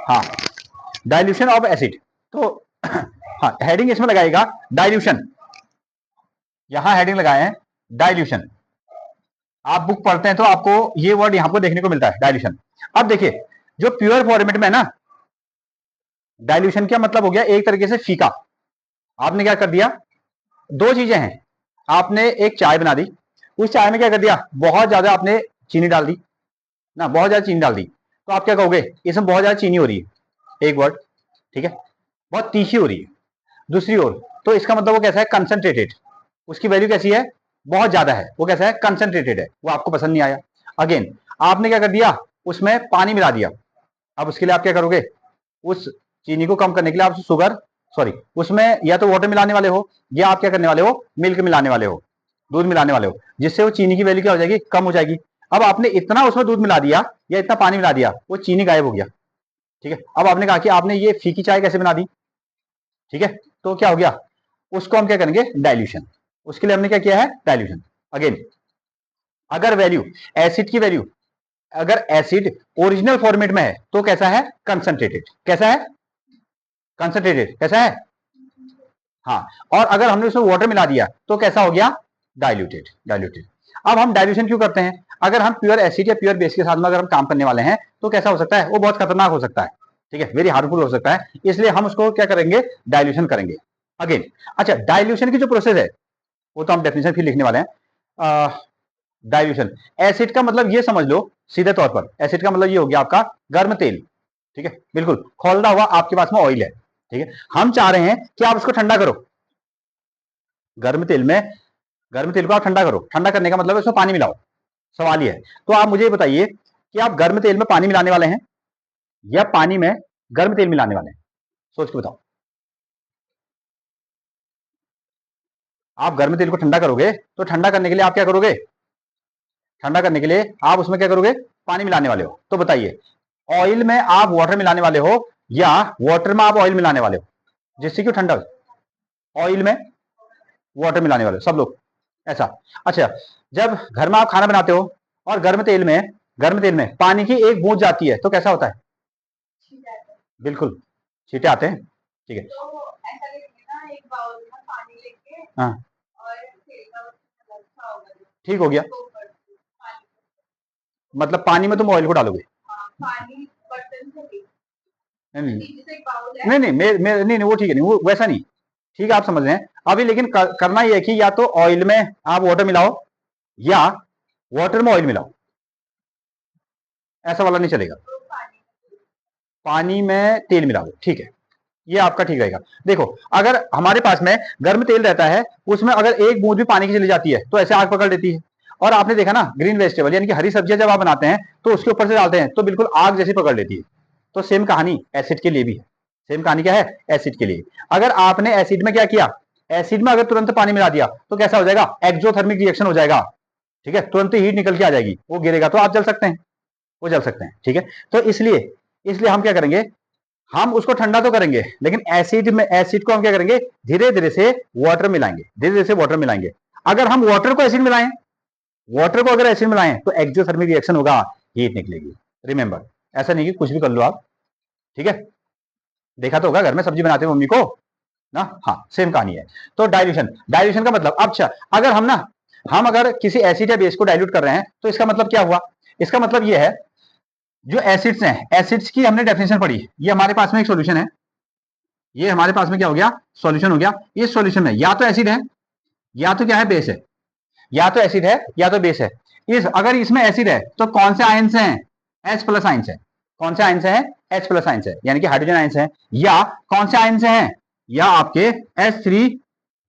हाँ, dilution of acid. तो हाँ, हेडिंग इसमें लगाएगा डाइल्यूशन, यहां हेडिंग लगाए हैं डाइल्यूशन। आप बुक पढ़ते हैं तो आपको ये वर्ड यहां पर देखने को मिलता है, डाइल्यूशन। अब देखिए, जो प्योर फॉर्मेट में ना, डाइल्यूशन क्या मतलब हो गया, एक तरीके से फीका। आपने क्या कर दिया, दो चीजें हैं, आपने एक चाय बना दी, उस चाय में क्या कर दिया, बहुत ज्यादा आपने चीनी डाल दी ना, बहुत ज्यादा चीनी डाल दी, तो आप क्या कहोगे, इसमें बहुत ज्यादा चीनी हो रही है, एक वर्ड, ठीक है, बहुत तीखी हो रही है। दूसरी ओर तो इसका मतलब वो कैसा है, कंसंट्रेटेड, उसकी वैल्यू कैसी है, बहुत ज्यादा है, वो कैसा है, कंसंट्रेटेड है, वो आपको पसंद नहीं आया। अगेन आपने क्या कर दिया, उसमें पानी मिला दिया। अब उसके लिए आप क्या करोगे, उस चीनी को कम करने के लिए आप शुगर, सॉरी, उसमें या तो वाटर मिलाने वाले हो, या आप क्या करने वाले हो, मिल्क मिलाने वाले हो, दूध मिलाने वाले हो, जिससे वो चीनी की वैल्यू क्या हो जाएगी, कम हो जाएगी। अब आपने इतना उसमें दूध मिला दिया या इतना पानी मिला दिया, वो चीनी गायब हो गया, ठीक है। अब आपने कहा कि आपने ये फीकी चाय कैसे बना दी, ठीक है, तो क्या हो गया, उसको हम क्या करेंगे, डाइल्यूशन। उसके लिए हमने क्या किया है, डाइल्यूशन। अगेन अगर वैल्यू, एसिड की वैल्यू, अगर एसिड ओरिजिनल फॉर्मेट में है तो कैसा है, कंसंट्रेटेड, कैसा है, कंसंट्रेटेड, कैसा है, हाँ। और अगर हमने उसमें वाटर मिला दिया तो कैसा हो गया, डाइल्यूटेड, डाइल्यूटेड। अब हम डाइल्यूशन क्यों करते हैं, अगर हम प्योर एसिड या प्योर बेस के साथ में अगर हम काम करने वाले हैं तो कैसा हो सकता है, वो बहुत खतरनाक हो सकता है, ठीक है, वेरी हार्मफुल हो सकता है, इसलिए हम उसको क्या करेंगे, डाइल्यूशन करेंगे। अगेन अच्छा, डाइल्यूशन की जो प्रोसेस है वो तो हम डेफिनेशन फिर लिखने वाले हैं। डाइल्यूशन, एसिड का मतलब ये समझ लो सीधे तौर पर, एसिड का मतलब ये हो गया आपका गर्म तेल, ठीक है, बिल्कुल खौलता हुआ आपके पास में ऑयल है, ठीक है। हम चाह रहे हैं कि आप उसको ठंडा करो, गर्म तेल में, गर्म तेल को आप ठंडा करो, ठंडा करने का मतलब है उसमें पानी मिलाओ। सवाल ये है, तो आप मुझे बताइए कि आप गर्म तेल में पानी मिलाने वाले हैं या पानी में गर्म तेल मिलाने वाले हैं, सोच के बताओ। आप गर्म तेल को ठंडा करोगे तो ठंडा करने के लिए आप क्या करोगे, ठंडा करने के लिए आप उसमें क्या करोगे, पानी मिलाने वाले हो। तो बताइए, ऑयल में आप वाटर मिलाने वाले हो या वाटर में आप ऑयल मिलाने वाले हो, जिससे कि ठंडा, ऑयल में वाटर मिलाने वाले हो सब लोग, ऐसा। अच्छा, जब घर में आप खाना बनाते हो और गर्म तेल में पानी की एक बूंद जाती है तो कैसा होता है, बिल्कुल छींटे आते हैं, ठीक है। तो ऐसा करेंगे ना, एक बाउल में पानी लेके, हाँ, और तेल का अच्छा होगा, ठीक हो गया, मतलब पानी में तुम ऑयल को डालोगे, पानी बर्तन से, नहीं नहीं नहीं, नहीं नहीं, वो ठीक है, नहीं वो वैसा नहीं, ठीक है, आप समझ रहे हैं अभी, लेकिन करना ये है कि या तो ऑयल में आप वाटर मिलाओ या वाटर में ऑयल मिलाओ, ऐसा वाला नहीं चलेगा, पानी में तेल मिला दो, ठीक है, ये आपका ठीक रहेगा। देखो, अगर हमारे पास में गर्म तेल रहता है, उसमें अगर एक बूंद भी पानी की चली जाती है तो ऐसे आग पकड़ लेती है। और आपने देखा ना, ग्रीन वेजिटेबल यानी कि हरी सब्जियां जब आप बनाते हैं तो उसके ऊपर से डालते हैं तो बिल्कुल आग जैसी पकड़ लेती है। तो सेम कहानी एसिड के लिए भी है, सेम कहानी क्या है, एसिड के लिए। अगर आपने एसिड में क्या किया, एसिड में अगर तुरंत पानी मिला दिया तो कैसा हो जाएगा, एक्सोथर्मिक रिएक्शन हो जाएगा, ठीक है, तुरंत हीट निकल के आ जाएगी, वो गिरेगा तो आप जल सकते हैं, वो जल सकते हैं, ठीक है। तो इसलिए इसलिए हम क्या करेंगे, हम उसको ठंडा तो करेंगे, लेकिन एसिड में, एसिड को हम क्या करेंगे, धीरे धीरे से वाटर मिलाएंगे, धीरे धीरे से वाटर मिलाएंगे। अगर हम वाटर को एसिड मिलाएं, वाटर को अगर एसिड मिलाएं तो एक्सोथर्मिक रिएक्शन होगा, हीट निकलेगी। रिमेंबर, ऐसा नहीं कि कुछ भी कर लो आप, ठीक है। देखा तो होगा घर में सब्जी बनाते हैं मम्मी को ना, हाँ सेम कहानी है। तो डाइल्यूशन, डाइल्यूशन का मतलब, अच्छा अगर हम ना, हम अगर किसी एसिड या बेस को डाइल्यूट कर रहे हैं तो इसका मतलब क्या हुआ, इसका मतलब ये है, जो एसिड्स हैं, एसिड्स की हमने डेफिनेशन पढ़ी, ये हमारे पास में एक सॉल्यूशन है, ये हमारे पास में क्या हो गया, सॉल्यूशन हो गया। इस सॉल्यूशन में या तो एसिड है या तो क्या है, बेस है, या तो एसिड है या तो बेस है। इस अगर इसमें एसिड है तो कौन से आयंस हैं, H प्लस आयंस है, कौन से आयंस हैं, H प्लस आयंस है, यानी कि हाइड्रोजन आयंस है। या कौन से आयंस हैं, या आपके H3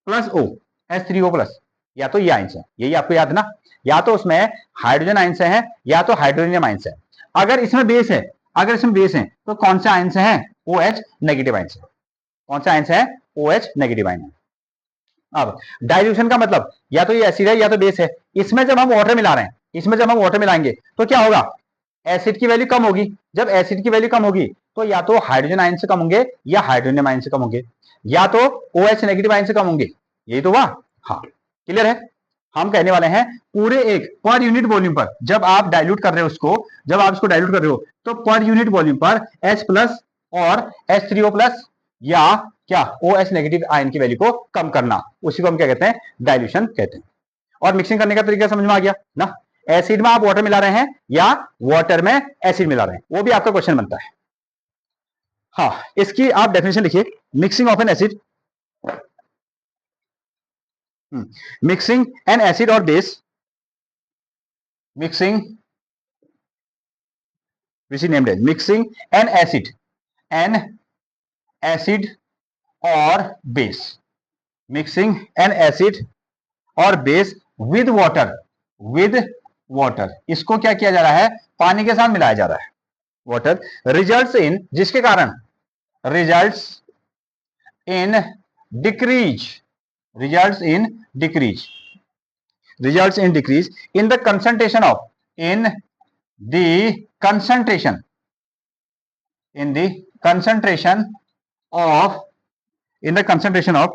plus O, H3O plus, या तो ये आयंस है, यही आपको याद है ना, या तो उसमें हाइड्रोजन आयंस है या तो हाइड्रोनियम आयंस है। अगर इसमें बेस है, अगर इसमें बेस है तो कौन से आयंस हैं, OH नेगेटिव आयंस है, कौन सा आयंस है, OH नेगेटिव आयन है। अब डाइल्यूशन का मतलब या तो ये एसिड है या तो बेस है। इसमें जब हम वाटर मिला रहे हैं, इसमें जब हम वाटर मिलाएंगे तो क्या होगा, एसिड की वैल्यू कम होगी। जब एसिड की वैल्यू कम होगी तो या तो हाइड्रोजन आयन से कम होंगे या हाइड्रोनियम आयन से कम होंगे, या तो OH नेगेटिव आयन से कम होंगे, यही तो हुआ, हाँ क्लियर है। हम कहने वाले हैं पूरे एक पर यूनिट वॉल्यूम पर जब आप डाइल्यूट कर रहे हो उसको, जब आप इसको डाइल्यूट कर रहे हो तो पर यूनिट वॉल्यूम पर H प्लस और H3O प्लस या क्या OH नेगेटिव आयन की वैल्यू को कम करना, उसी को हम क्या कहते हैं, डाइल्यूशन कहते हैं। और मिक्सिंग करने का तरीका समझ में आ गया ना, एसिड में आप वाटर मिला रहे हैं या वाटर में एसिड मिला रहे हैं, वो भी आपका क्वेश्चन बनता है। हाँ, इसकी आप डेफिनेशन लिखिए, mixing of an acid, mixing an acid और base, mixing which is named as mixing an acid or base, mixing an acid और बेस विद वाटर, इसको क्या किया जा रहा है, पानी के साथ मिलाया जा रहा है, वाटर, रिजल्ट्स इन, जिसके कारण results in decrease in the concentration of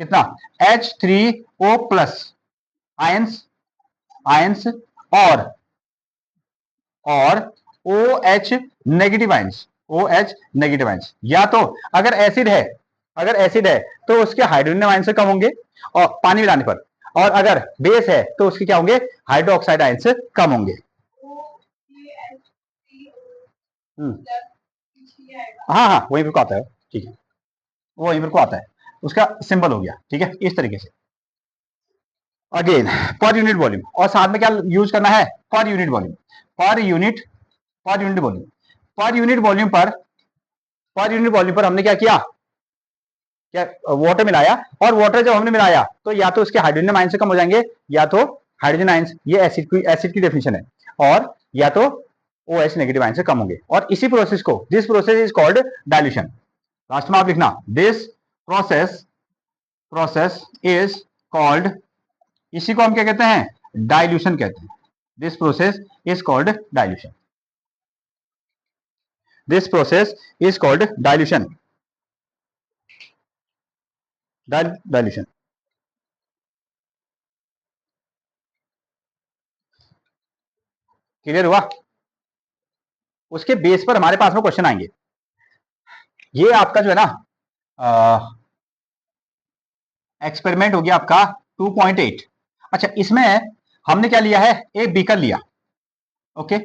कितना H3O प्लस आयंस और OH नेगेटिव आयंस, या तो अगर एसिड है तो उसके हाइड्रोजन आयन से कम होंगे और पानी मिलाने पर, और अगर बेस है तो उसके क्या होंगे, हाइड्रोक्साइड आयन से कम होंगे। हाँ वहीं पर को आता है, ठीक है, वो वहीं पर को आता है, उसका सिंबल हो गया, ठीक है, इस तरीके से। अगेन पर यूनिट वॉल्यूम, और साथ में क्या यूज करना है, पर यूनिट वॉल्यूम पर हमने क्या किया, वाटर मिलाया, और वाटर जब हमने मिलाया तो या तो उसके हाइड्रोजन आयन से कम हो जाएंगे या तो हाइड्रोजन आयन, ये एसिड की डेफिनेशन है, और या तो OH नेगेटिव आयन से कम होंगे, और इसी प्रोसेस को, this process is called dilution. Last में आप लिखना, दिस प्रोसेस इज कॉल्ड, इसी को हम क्या कहते हैं, डाइल्यूशन कहते हैं। This process is called dilution, dilution. Clear हुआ? उसके बेस पर हमारे पास में क्वेश्चन आएंगे। ये आपका जो है ना एक्सपेरिमेंट हो गया आपका 2.8। अच्छा, इसमें हमने क्या लिया है, एक बीकर लिया, ओके,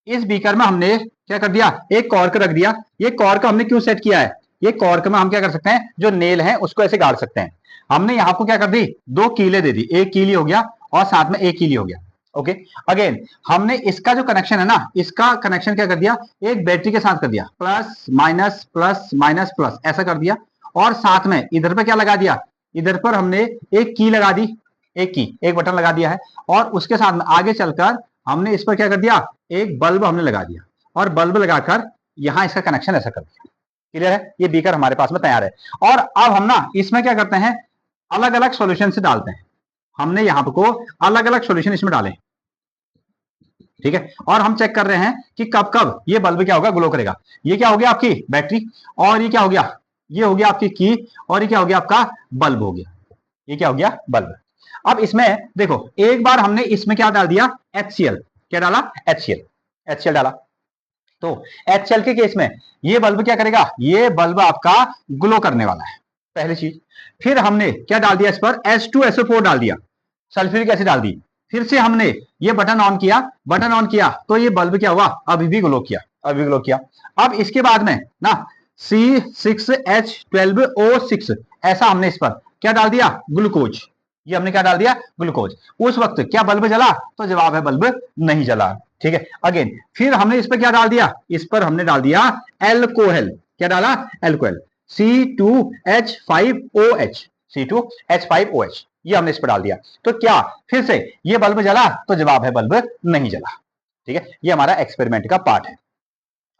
इस बीकर में हमने क्या कर दिया, एक कॉर्क रख दिया। ये कॉर्क हमने क्यों सेट किया है, ये कॉर्क में हम क्या कर सकते हैं, जो नेल है उसको ऐसे गाड़ सकते हैं। हमने यहां को क्या कर दी, 2 कीले दे दी, एक कीली हो गया और साथ में एक कीली हो गया, ओके। अगेन हमने इसका जो कनेक्शन है ना, इसका कनेक्शन क्या कर दिया, एक बैटरी के साथ कर दिया, plus minus plus minus plus ऐसा कर दिया, और साथ में इधर पे क्या लगा दिया, इधर पर हमने एक की लगा दी, एक बटन लगा दिया है, और उसके साथ में आगे चलकर हमने इस पर क्या कर दिया, एक बल्ब हमने लगा दिया, और बल्ब लगाकर यहां इसका कनेक्शन ऐसा कर दिया। क्लियर है? ये बीकर हमारे पास में तैयार है। और अब हम ना इसमें क्या करते हैं, अलग अलग सॉल्यूशन से डालते हैं। हमने यहां को अलग अलग सॉल्यूशन इसमें डाले, ठीक है, और हम चेक कर रहे हैं कि कब कब ये बल्ब क्या होगा, ग्लो करेगा। ये क्या हो गया आपकी बैटरी, और ये क्या हो गया, ये हो गया आपकी की, और ये क्या हो गया आपका बल्ब हो गया, ये क्या हो गया बल्ब। अब इसमें देखो, एक बार हमने इसमें क्या डाल दिया, HCl, क्या डाला, HCl डाला, तो HCl के केस में ये बल्ब क्या करेगा, ये बल्ब आपका ग्लो करने वाला है, पहली चीज। फिर हमने क्या डाल दिया, इस पर H2SO4 डाल दिया, सल्फ्यूरिक एसिड डाल दी। फिर से हमने ये बटन ऑन किया तो ये बल्ब क्या हुआ, अभी भी ग्लो किया। अब इसके बाद में ना C6H12O6 ऐसा हमने इस पर क्या डाल दिया, ग्लूकोज, ये हमने क्या डाल दिया, ग्लूकोज। उस वक्त क्या बल्ब जला, तो जवाब है बल्ब नहीं जला, ठीक है। अगेन फिर हमने इस पर क्या डाल दिया, इस पर हमने डाल दिया एल्कोहल, क्या डाला, एल्कोहल, C2H5OH, ये हमने इस पर डाल दिया, तो क्या फिर से ये बल्ब जला, तो जवाब है बल्ब नहीं जला, ठीक है। ये हमारा एक्सपेरिमेंट का पार्ट है।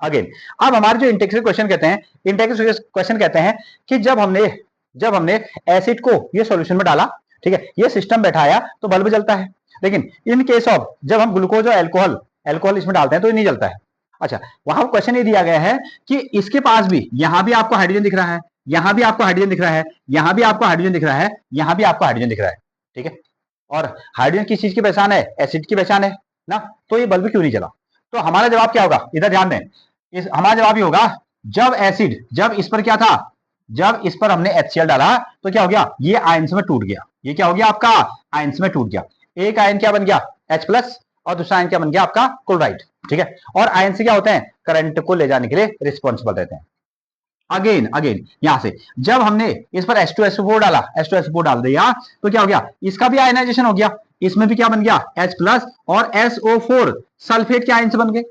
अगेन अब हमारे जो इंटेक्सिव क्वेश्चन कहते हैं कि जब हमने एसिड को ये सॉल्यूशन में डाला, ठीक है, ये सिस्टम बैठाया तो बल्ब जलता है, लेकिन इन केस ऑफ जब हम ग्लूकोज और एल्कोहल इसमें डालते हैं तो ये नहीं जलता है। अच्छा, वहां क्वेश्चन ये दिया गया है कि इसके पास भी, यहां भी आपको हाइड्रोजन दिख रहा है, यहां भी आपको हाइड्रोजन दिख रहा है, यहां भी आपको हाइड्रोजन दिख रहा है, यहां भी आपको हाइड्रोजन दिख रहा है, ठीक है। और हाइड्रोजन किस चीज की पहचान है? एसिड की पहचान है ना, तो ये बल्ब क्यों नहीं जला? तो हमारा जवाब क्या होगा, इधर ध्यान दें, हमारा जवाब ये होगा, जब एसिड, जब इस पर क्या था, जब इस पर हमने HCl डाला तो क्या हो गया, ये आयंस में टूट गया। ये क्या हो गया आपका, आयंस में टूट गया। एक आयन क्या बन गया, H+ और दूसरा आयन क्या बन गया आपका, क्लोराइड। ठीक है, और आयन से क्या होते हैं, करंट को ले जाने के लिए रिस्पॉन्सिबल रहते हैं। अगेन अगेन यहां से जब हमने इस पर H2SO4 डाला, H2SO4 डाल दिया तो क्या हो गया, इसका भी आयनाइजेशन हो गया, इसमें भी क्या बन गया, H+ और SO4 सल्फेट के आयन से बन गए,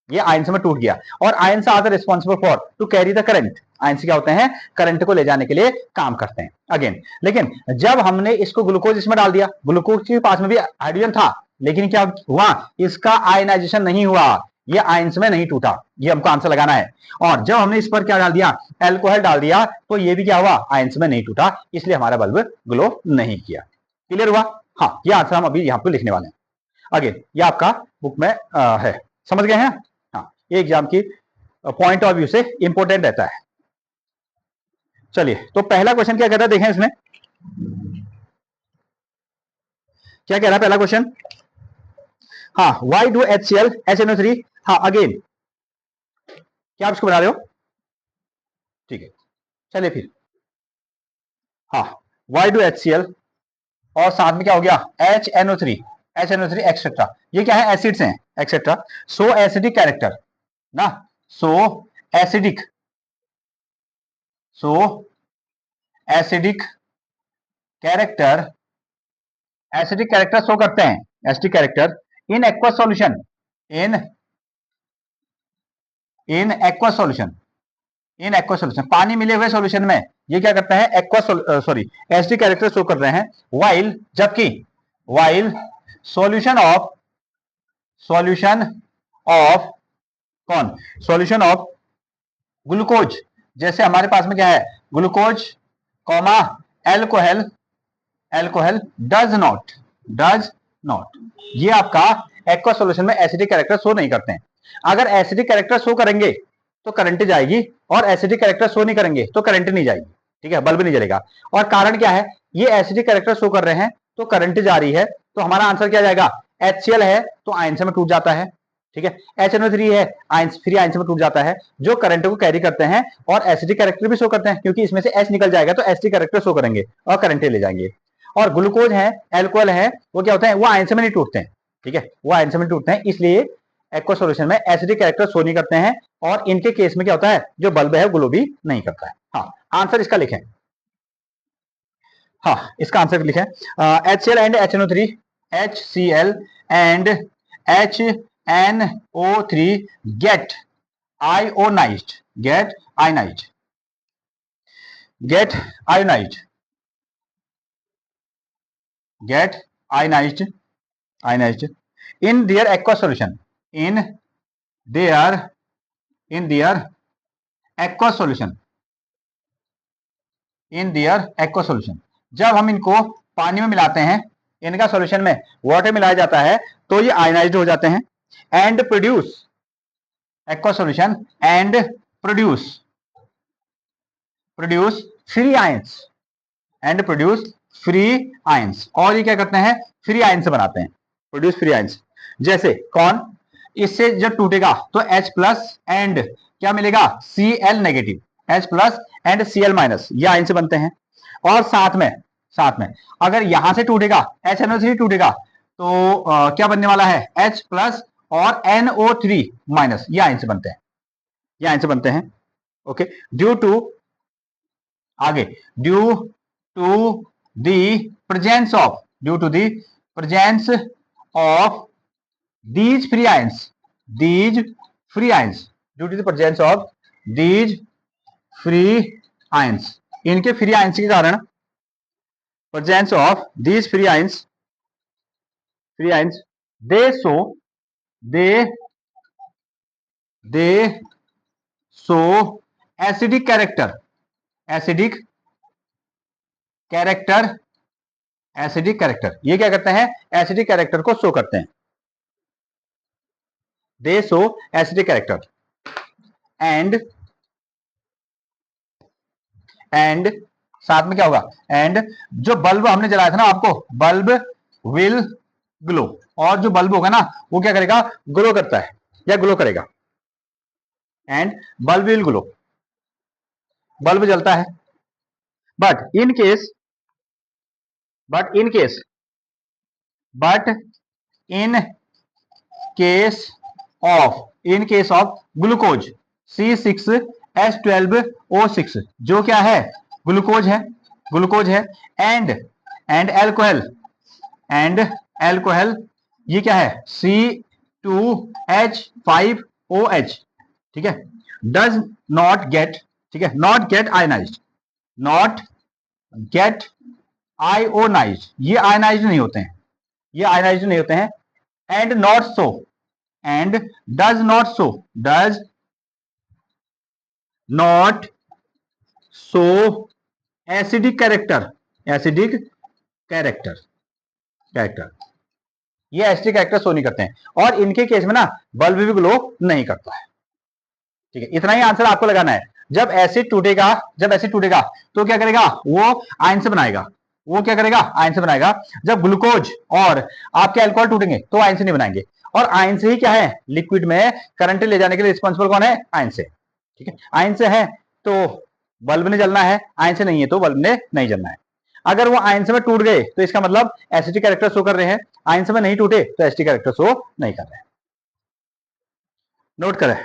ये आयन से में टूट गया। और आयन से are responsible for to carry the current, ion से क्या होते हैं, करंट को ले जाने के लिए काम करते हैं। अगेन लेकिन जब हमने इसको ग्लूकोज इसमें डाल दिया, ग्लूकोज के पास में भी हाइड्रोजन था, लेकिन क्या हुआ, इसका आयनाइजेशन नहीं हुआ, ये आयंस में नहीं टूटा, ये हमको आंसर लगाना है। और जब हमने इस पर क्या डाल दिया, एल्कोहल डाल दिया, तो ये भी क्या हुआ, आयंस में नहीं टूटा, इसलिए हमारा बल्ब ग्लो नहीं किया। क्लियर हुआ? हाँ, ये आंसर हम अभी यहाँ पे लिखने वाले हैं। अगेन ये आपका बुक में है, समझ गए हैं? हाँ, ये एग्जाम की पॉइंट ऑफ व्यू से इंपॉर्टेंट रहता है। चलिए, तो पहला क्वेश्चन क्या कहता है, देखें इसमें क्या कह रहा है पहला क्वेश्चन। हाँ, वाई डू HCl HNO3, हाँ अगेन क्या आप इसको बना रहे हो, ठीक है, चलिए फिर, हाँ, वाई डू HCl और साथ में क्या हो गया, HNO3 एक्सेट्रा, ये क्या है, एसिड्स हैं एक्सेट्रा, सो एसिडिक कैरेक्टर ना, so acidic, so acidic character, acidic character show करते हैं, acidic character in aqueous solution, in aqua solution, in aqua solution, पानी मिले हुए सॉल्यूशन में ये क्या करता है, aqua sorry acidic character show कर रहे हैं, वाइल, जबकि वाइल सॉल्यूशन ऑफ कौन, सॉल्यूशन ऑफ ग्लूकोज, जैसे हमारे पास में क्या है, glucose comma alcohol, alcohol does not, ये आपका एक्वा सॉल्यूशन में एसिडिक कैरेक्टर शो नहीं करते हैं। अगर एसिडिक कैरेक्टर शो करेंगे तो करंट जाएगी, और एसिडिक कैरेक्टर शो नहीं करेंगे तो करंट नहीं जाएगी, ठीक है, बल्ब नहीं जलेगा। और कारण क्या है, ये एसिडिक कैरेक्टर शो कर रहे हैं तो करंट जा रही है, तो हमारा आंसर क्या जाएगा, HCl है तो आयन से में टूट जाता है, ठीक है, HNO3 है आयंस, फ्री आयन से में टूट जाता है, जो करंट को कैरी करते हैं और एसिडिक कैरेक्टर भी शो करते हैं, क्योंकि इसमें से H निकल जाएगा तो एसिडिक कैरेक्टर शो करेंगे और करंट ले जाएंगे। और ग्लूकोज है, एल्कोहल है, वो क्या होते हैं, वो आयन से में नहीं टूटते हैं, ठीक है, वो आयन से में टूटते हैं, इसलिए एक्वा सॉल्यूशन में एसिडिक कैरेक्टर शो नहीं करते हैं, और इनके केस में क्या होता है, जो बल्ब है ग्लो भी नहीं करता है। हाँ, आंसर इसका लिखें, हाँ इसका आंसर लिखें, HCl and HNO3, HCl and HNO3 get ionized, get ionized, get ionized, get ionized in their aqueous solution, in their aqueous solution, in their aqueous solution, जब हम इनको पानी में मिलाते हैं, इनका सॉल्यूशन में वाटर मिलाया जाता है तो ये आयनाइज्ड हो जाते हैं, and produce aqueous solution and produce free ions, and produce free ions, और ये क्या करते हैं, फ्री आयंस बनाते हैं, प्रोड्यूस फ्री आयंस, जैसे कौन, इससे जब टूटेगा तो H+ एंड क्या मिलेगा, Cl negative, H+ and Cl-, ये आयन से बनते हैं। और साथ में अगर यहां से टूटेगा, HNO3 टूटेगा तो क्या बनने वाला है, H+ और NO3-, ये आयन से बनते हैं, ये आयन से बनते हैं। ओके, ड्यू टू आगे, due to the presence of these free ions, due to the presence of these free ions, इनके फ्री आयंस के कारण, presence of these free ions, they show acidic character, ये क्या करते हैं, एसिडिक कैरेक्टर को show करते हैं, दे शो एसिडिक कैरेक्टर, एंड साथ में क्या होगा, एंड जो बल्ब हमने जलाया था ना, आपको बल्ब विल ग्लो, और जो बल्ब होगा ना वो क्या करेगा, ग्लो करता है या ग्लो करेगा, and bulb will glow, bulb जलता है। But in case but in case but in in case of glucose C6H12O6, जो क्या है, ग्लूकोज है, ग्लूकोज है, एंड एल्कोहल, एंड एल्कोहल, ये क्या है, C2H5OH, ठीक है, डज नॉट गेट, ठीक है, not gate ionised, not gate ionised, ये आयनाइज्ड नहीं होते हैं, ये आयनाइज्ड नहीं होते हैं, and not so, and does not so acidic character, acidic character, ये एसिडिक कैरेक्टर शो नहीं करते हैं, और इनके केस में ना बल्ब भी ग्लो नहीं करता है। ठीक है, इतना ही आंसर आपको लगाना है। जब एसिड टूटेगा तो क्या करेगा, वो आयन से बनाएगा, वो क्या करेगा, आयन से बनाएगा। जब ग्लूकोज और आपके अल्कोहल टूटेंगे तो आयन से नहीं बनाएंगे, और आयन से ही क्या है, लिक्विड में करंट ले जाने के लिए रिस्पॉन्सिबल कौन है, आयन से। ठीक है, आयन से है तो बल्ब ने जलना है, आयन से नहीं है तो बल्ब ने नहीं जलना है। अगर वो आयन से में टूट गए तो इसका मतलब एसिडिक कैरेक्टर शो कर रहे हैं, आयन से में नहीं टूटे तो एसिडिक कैरेक्टर शो नहीं कर रहे हैं। नोट करें।